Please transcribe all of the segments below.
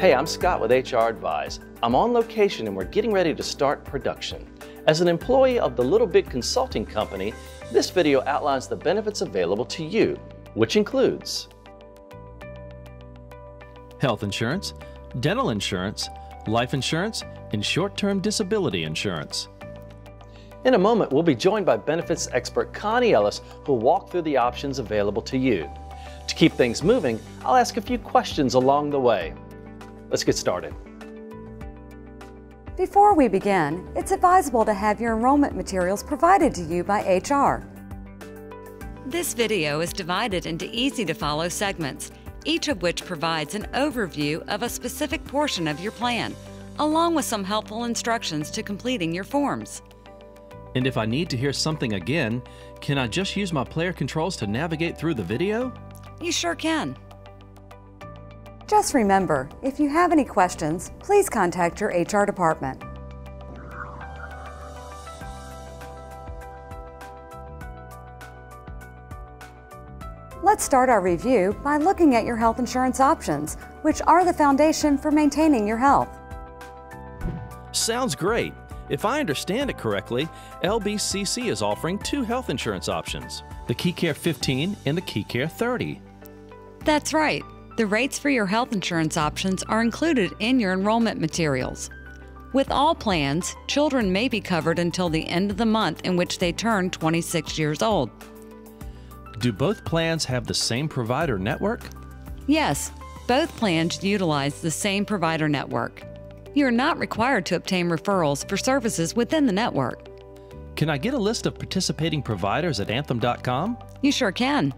Hey, I'm Scott with HR Advise. I'm on location and we're getting ready to start production. As an employee of the Little Big Consulting Company, this video outlines the benefits available to you, which includes health insurance, dental insurance, life insurance, and short-term disability insurance. In a moment, we'll be joined by benefits expert Connie Ellis, who will walk through the options available to you. To keep things moving, I'll ask a few questions along the way. Let's get started. Before we begin, it's advisable to have your enrollment materials provided to you by HR. This video is divided into easy-to-follow segments, each of which provides an overview of a specific portion of your plan, along with some helpful instructions to completing your forms. And if I need to hear something again, can I just use my player controls to navigate through the video? You sure can. Just remember, if you have any questions, please contact your HR department. Let's start our review by looking at your health insurance options, which are the foundation for maintaining your health. Sounds great. If I understand it correctly, LBCC is offering two health insurance options, the KeyCare 15 and the KeyCare 30. That's right. The rates for your health insurance options are included in your enrollment materials. With all plans, children may be covered until the end of the month in which they turn 26 years old. Do both plans have the same provider network? Yes, both plans utilize the same provider network. You're not required to obtain referrals for services within the network. Can I get a list of participating providers at Anthem.com? You sure can.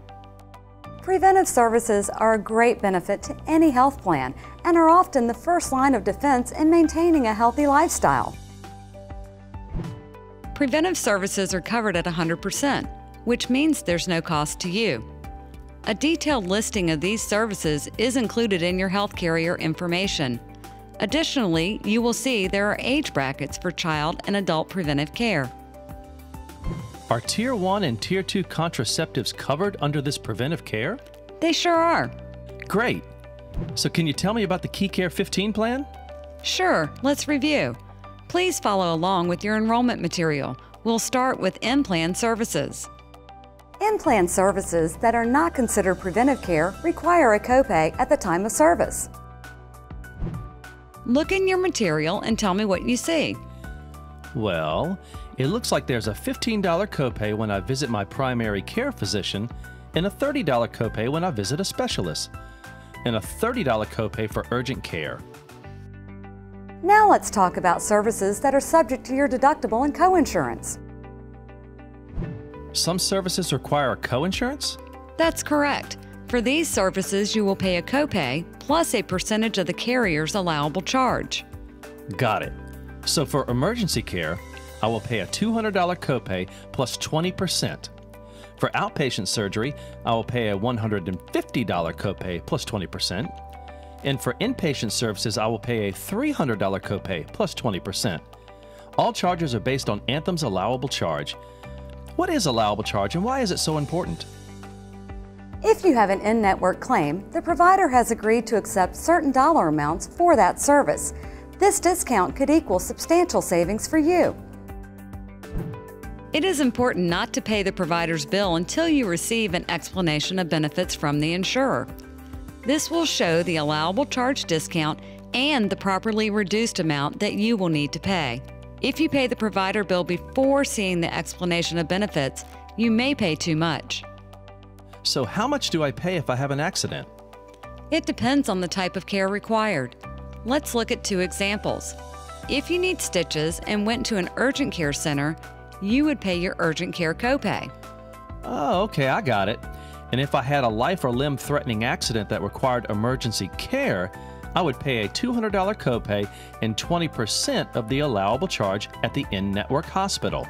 Preventive services are a great benefit to any health plan and are often the first line of defense in maintaining a healthy lifestyle. Preventive services are covered at 100%, which means there's no cost to you. A detailed listing of these services is included in your health carrier information. Additionally, you will see there are age brackets for child and adult preventive care. Are Tier 1 and Tier 2 contraceptives covered under this preventive care? They sure are. Great. So can you tell me about the KeyCare 15 plan? Sure, let's review. Please follow along with your enrollment material. We'll start with in-plan services. In-plan services that are not considered preventive care require a copay at the time of service. Look in your material and tell me what you see. Well, it looks like there's a $15 copay when I visit my primary care physician and a $30 copay when I visit a specialist, and a $30 copay for urgent care. Now let's talk about services that are subject to your deductible and coinsurance. Some services require coinsurance? That's correct. For these services, you will pay a copay plus a percentage of the carrier's allowable charge. Got it. So for emergency care, I will pay a $200 copay plus 20%. For outpatient surgery, I will pay a $150 copay plus 20%. And for inpatient services, I will pay a $300 copay plus 20%. All charges are based on Anthem's allowable charge. What is allowable charge and why is it so important? If you have an in-network claim, the provider has agreed to accept certain dollar amounts for that service. This discount could equal substantial savings for you. It is important not to pay the provider's bill until you receive an explanation of benefits from the insurer. This will show the allowable charge discount and the properly reduced amount that you will need to pay. If you pay the provider bill before seeing the explanation of benefits, you may pay too much. So how much do I pay if I have an accident? It depends on the type of care required. Let's look at two examples. If you need stitches and went to an urgent care center, you would pay your urgent care copay. Oh, okay, I got it. And if I had a life or limb threatening accident that required emergency care, I would pay a $200 copay and 20% of the allowable charge at the in-network hospital.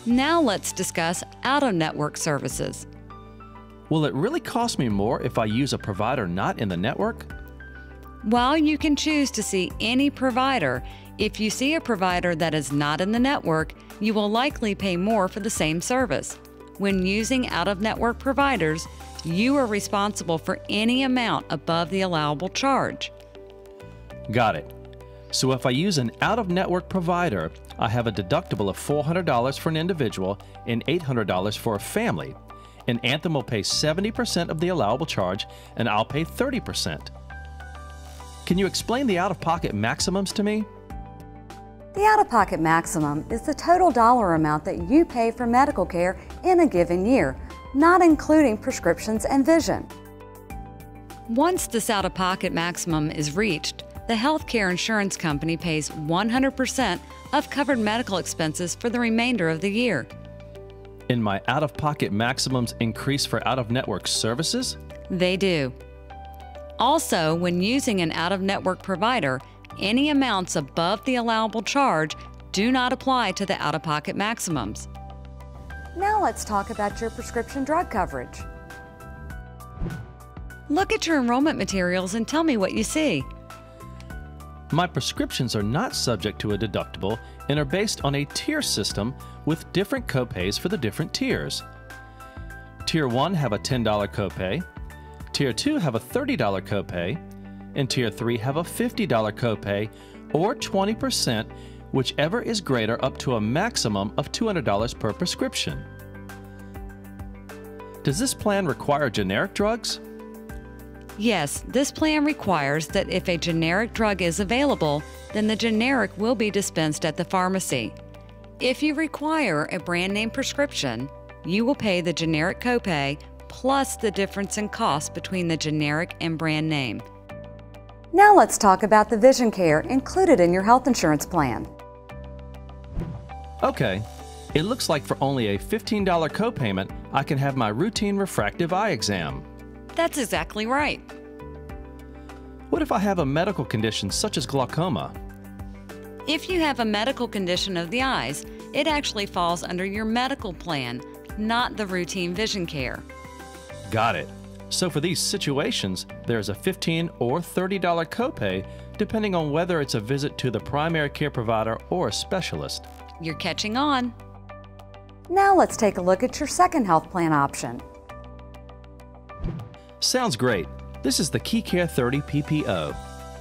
Now let's discuss out-of-network services. Will it really cost me more if I use a provider not in the network? While you can choose to see any provider, if you see a provider that is not in the network, you will likely pay more for the same service. When using out-of-network providers, you are responsible for any amount above the allowable charge. Got it. So if I use an out-of-network provider, I have a deductible of $400 for an individual and $800 for a family. And Anthem will pay 70% of the allowable charge, and I'll pay 30%. Can you explain the out-of-pocket maximums to me? The out-of-pocket maximum is the total dollar amount that you pay for medical care in a given year, not including prescriptions and vision. Once this out-of-pocket maximum is reached, the healthcare insurance company pays 100% of covered medical expenses for the remainder of the year. And my out-of-pocket maximums increase for out-of-network services? They do. Also, when using an out-of-network provider, any amounts above the allowable charge do not apply to the out-of-pocket maximums. Now let's talk about your prescription drug coverage. Look at your enrollment materials and tell me what you see. My prescriptions are not subject to a deductible and are based on a tier system with different copays for the different tiers. Tier 1 have a $10 copay, Tier 2 have a $30 copay, and Tier 3 have a $50 copay or 20%, whichever is greater, up to a maximum of $200 per prescription. Does this plan require generic drugs? Yes, this plan requires that if a generic drug is available, then the generic will be dispensed at the pharmacy. If you require a brand name prescription, you will pay the generic copay plus the difference in cost between the generic and brand name. Now let's talk about the vision care included in your health insurance plan. Okay, it looks like for only a $15 copayment, I can have my routine refractive eye exam. That's exactly right. What if I have a medical condition such as glaucoma? If you have a medical condition of the eyes, it actually falls under your medical plan, not the routine vision care. Got it. So for these situations, there's a $15 or $30 copay depending on whether it's a visit to the primary care provider or a specialist. You're catching on. Now let's take a look at your second health plan option. Sounds great. This is the KeyCare 30 PPO.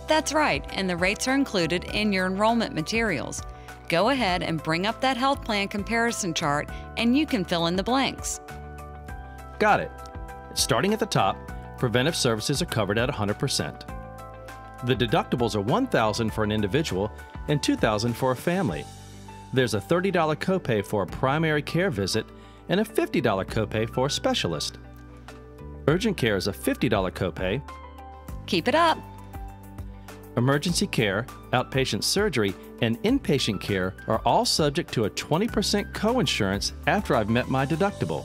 That's right, and the rates are included in your enrollment materials. Go ahead and bring up that health plan comparison chart and you can fill in the blanks. Got it. Starting at the top, preventive services are covered at 100%. The deductibles are $1,000 for an individual and $2,000 for a family. There's a $30 copay for a primary care visit and a $50 copay for a specialist. Urgent care is a $50 copay. Keep it up. Emergency care, outpatient surgery, and inpatient care are all subject to a 20% coinsurance after I've met my deductible.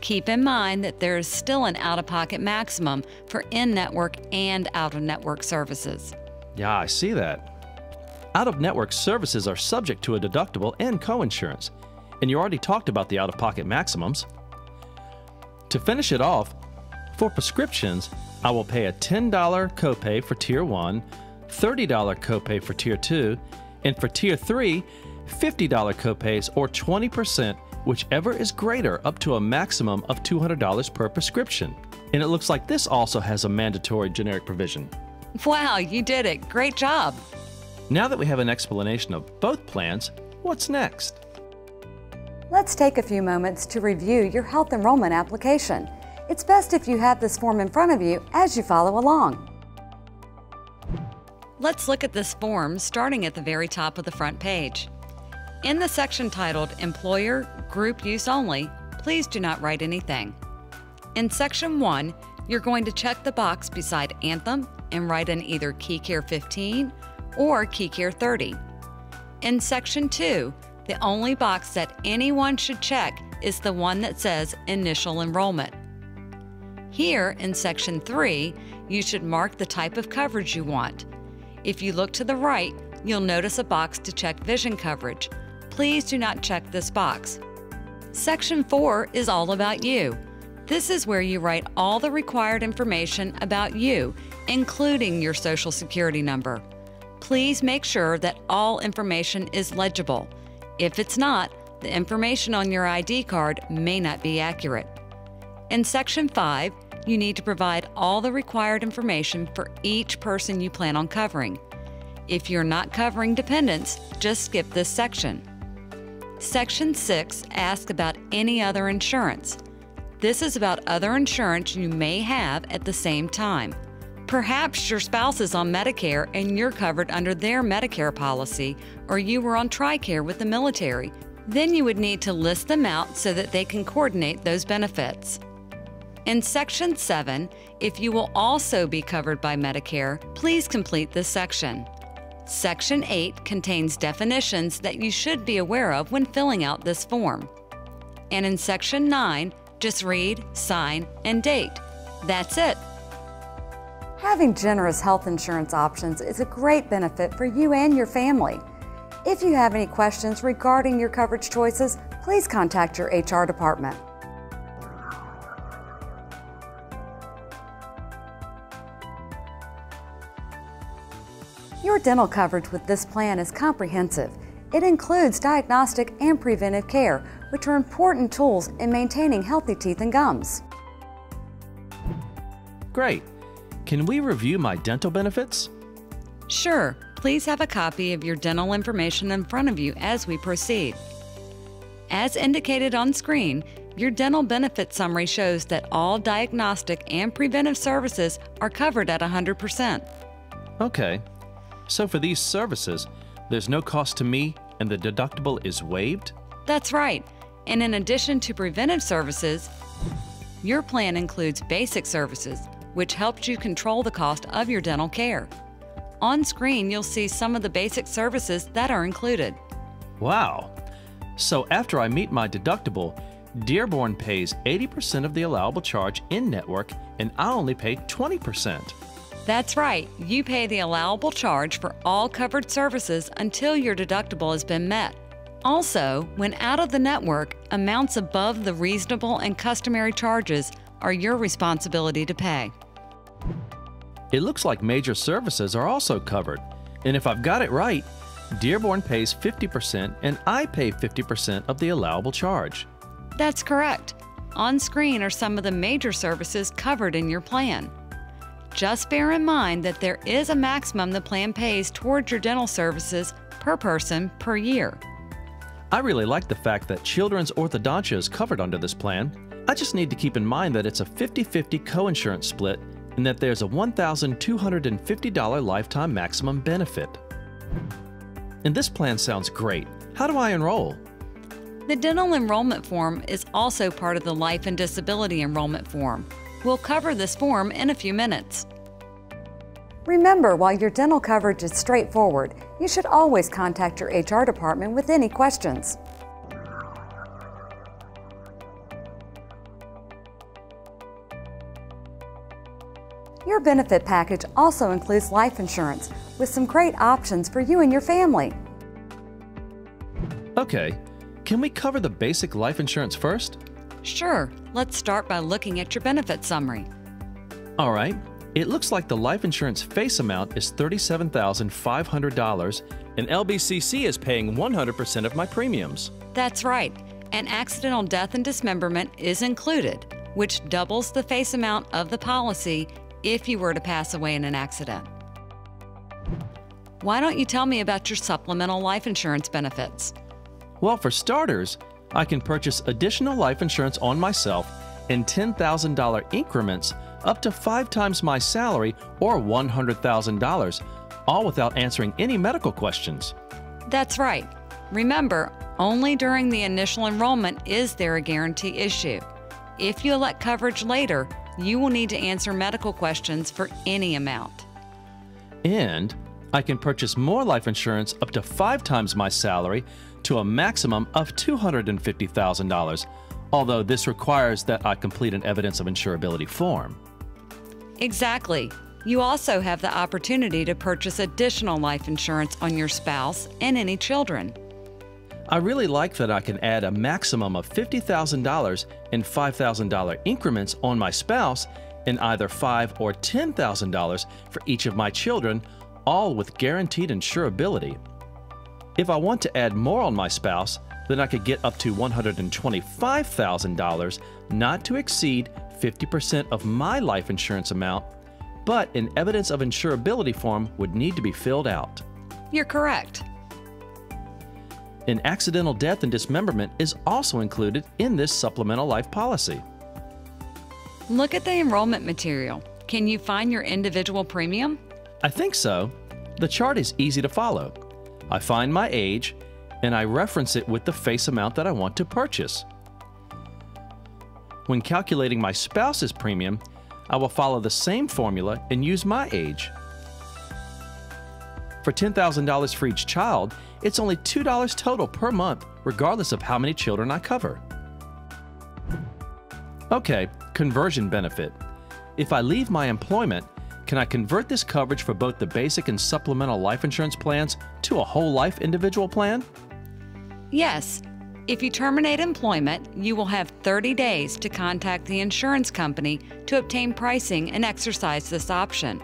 Keep in mind that there is still an out-of-pocket maximum for in-network and out-of-network services. Yeah, I see that. Out-of-network services are subject to a deductible and coinsurance, and you already talked about the out-of-pocket maximums. To finish it off, for prescriptions, I will pay a $10 copay for Tier 1, $30 copay for Tier 2, and for Tier 3, $50 copays or 20%, whichever is greater, up to a maximum of $200 per prescription. And it looks like this also has a mandatory generic provision. Wow, you did it. Great job. Now that we have an explanation of both plans, what's next? Let's take a few moments to review your health enrollment application. It's best if you have this form in front of you as you follow along. Let's look at this form starting at the very top of the front page. In the section titled Employer Group Use Only, please do not write anything. In Section 1, you're going to check the box beside Anthem and write in either KeyCare 15 or KeyCare 30. In Section 2, the only box that anyone should check is the one that says Initial Enrollment. Here in Section 3, you should mark the type of coverage you want. If you look to the right, you'll notice a box to check vision coverage. Please do not check this box. Section 4 is all about you. This is where you write all the required information about you, including your Social Security number. Please make sure that all information is legible. If it's not, the information on your ID card may not be accurate. In Section 5, you need to provide all the required information for each person you plan on covering. If you're not covering dependents, just skip this section. Section 6 asks about any other insurance. This is about other insurance you may have at the same time. Perhaps your spouse is on Medicare and you're covered under their Medicare policy, or you were on TRICARE with the military. Then you would need to list them out so that they can coordinate those benefits. In Section 7, if you will also be covered by Medicare, please complete this section. Section 8 contains definitions that you should be aware of when filling out this form. And in Section 9, just read, sign, and date. That's it. Having generous health insurance options is a great benefit for you and your family. If you have any questions regarding your coverage choices, please contact your HR department. Your dental coverage with this plan is comprehensive. It includes diagnostic and preventive care, which are important tools in maintaining healthy teeth and gums. Great. Can we review my dental benefits? Sure, please have a copy of your dental information in front of you as we proceed. As indicated on screen, your dental benefit summary shows that all diagnostic and preventive services are covered at 100%. Okay. So for these services, there's no cost to me and the deductible is waived? That's right. And in addition to preventive services, your plan includes basic services, which helps you control the cost of your dental care. On screen, you'll see some of the basic services that are included. Wow! So after I meet my deductible, Dearborn pays 80% of the allowable charge in-network and I only pay 20%. That's right. You pay the allowable charge for all covered services until your deductible has been met. Also, when out of the network, amounts above the reasonable and customary charges are your responsibility to pay. It looks like major services are also covered, and if I've got it right, Dearborn pays 50% and I pay 50% of the allowable charge. That's correct. On screen are some of the major services covered in your plan. Just bear in mind that there is a maximum the plan pays towards your dental services per person per year. I really like the fact that children's orthodontia is covered under this plan. I just need to keep in mind that it's a 50-50 co-insurance split and that there's a $1,250 lifetime maximum benefit. And this plan sounds great. How do I enroll? The dental enrollment form is also part of the life and disability enrollment form. We'll cover this form in a few minutes. Remember, while your dental coverage is straightforward, you should always contact your HR department with any questions. Your benefit package also includes life insurance with some great options for you and your family. Okay, can we cover the basic life insurance first? Sure, let's start by looking at your benefit summary. All right, it looks like the life insurance face amount is $37,500 and LBCC is paying 100% of my premiums. That's right, and accidental death and dismemberment is included, which doubles the face amount of the policy if you were to pass away in an accident. Why don't you tell me about your supplemental life insurance benefits? Well, for starters, I can purchase additional life insurance on myself in $10,000 increments up to 5 times my salary or $100,000, all without answering any medical questions. That's right. Remember, only during the initial enrollment is there a guarantee issue. If you elect coverage later, you will need to answer medical questions for any amount. And I can purchase more life insurance up to 5 times my salary to a maximum of $250,000, although this requires that I complete an evidence of insurability form. Exactly. You also have the opportunity to purchase additional life insurance on your spouse and any children. I really like that I can add a maximum of $50,000 and $5,000 increments on my spouse and either $5,000 or $10,000 for each of my children, all with guaranteed insurability. If I want to add more on my spouse, then I could get up to $125,000, not to exceed 50% of my life insurance amount, but an evidence of insurability form would need to be filled out. You're correct. An accidental death and dismemberment is also included in this supplemental life policy. Look at the enrollment material. Can you find your individual premium? I think so. The chart is easy to follow. I find my age, and I reference it with the face amount that I want to purchase. When calculating my spouse's premium, I will follow the same formula and use my age. For $10,000 for each child, it's only $2 total per month, regardless of how many children I cover. Okay, conversion benefit. If I leave my employment, can I convert this coverage for both the basic and supplemental life insurance plans to a whole life individual plan? Yes. If you terminate employment, you will have 30 days to contact the insurance company to obtain pricing and exercise this option.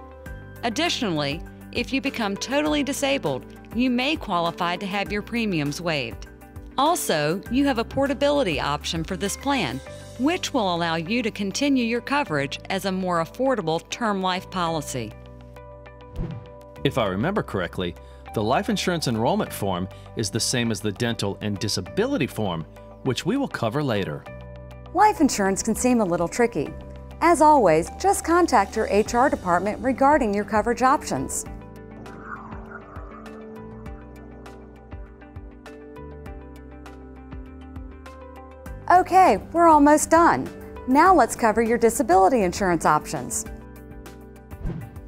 Additionally, if you become totally disabled, you may qualify to have your premiums waived. Also, you have a portability option for this plan, which will allow you to continue your coverage as a more affordable term life policy. If I remember correctly, the life insurance enrollment form is the same as the dental and disability form, which we will cover later. Life insurance can seem a little tricky. As always, just contact your HR department regarding your coverage options. Okay, we're almost done. Now let's cover your disability insurance options.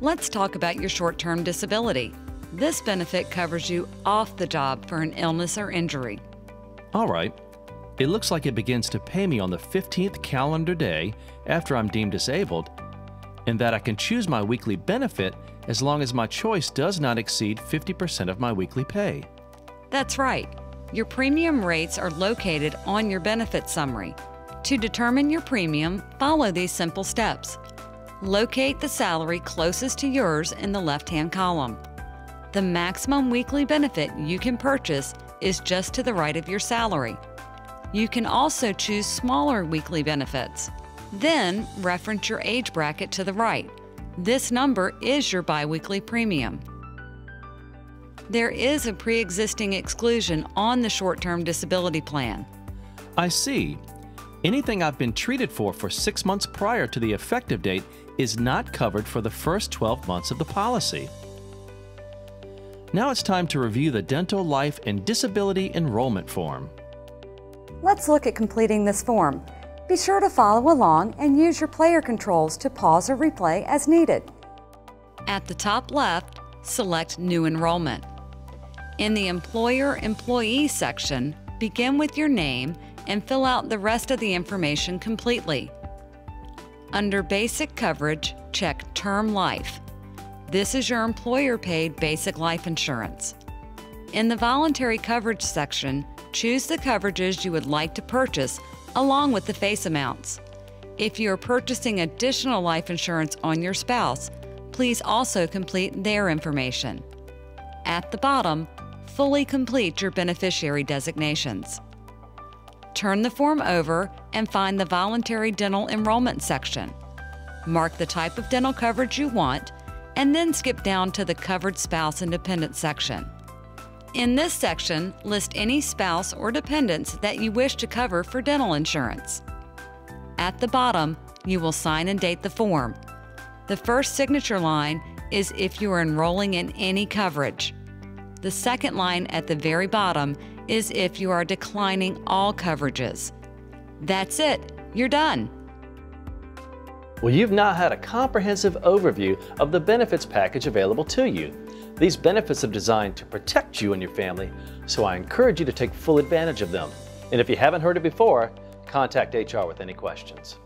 Let's talk about your short-term disability. This benefit covers you off the job for an illness or injury. All right. It looks like it begins to pay me on the 15th calendar day after I'm deemed disabled, and that I can choose my weekly benefit as long as my choice does not exceed 50% of my weekly pay. That's right. Your premium rates are located on your benefit summary. To determine your premium, follow these simple steps. Locate the salary closest to yours in the left-hand column. The maximum weekly benefit you can purchase is just to the right of your salary. You can also choose smaller weekly benefits. Then reference your age bracket to the right. This number is your biweekly premium. There is a pre-existing exclusion on the short-term disability plan. I see. Anything I've been treated for 6 months prior to the effective date is not covered for the first 12 months of the policy. Now it's time to review the dental, life, and disability enrollment form. Let's look at completing this form. Be sure to follow along and use your player controls to pause or replay as needed. At the top left, select New Enrollment. In the Employer-Employee section, begin with your name and fill out the rest of the information completely. Under Basic Coverage, check Term Life. This is your employer-paid basic life insurance. In the Voluntary Coverage section, choose the coverages you would like to purchase along with the face amounts. If you are purchasing additional life insurance on your spouse, please also complete their information. At the bottom, fully complete your beneficiary designations. Turn the form over and find the Voluntary Dental Enrollment section. Mark the type of dental coverage you want, and then skip down to the Covered Spouse and Dependent section. In this section, list any spouse or dependents that you wish to cover for dental insurance. At the bottom, you will sign and date the form. The first signature line is if you are enrolling in any coverage. The second line at the very bottom is if you are declining all coverages. That's it, you're done. Well, you've now had a comprehensive overview of the benefits package available to you. These benefits are designed to protect you and your family, so I encourage you to take full advantage of them. And if you haven't heard it before, contact HR with any questions.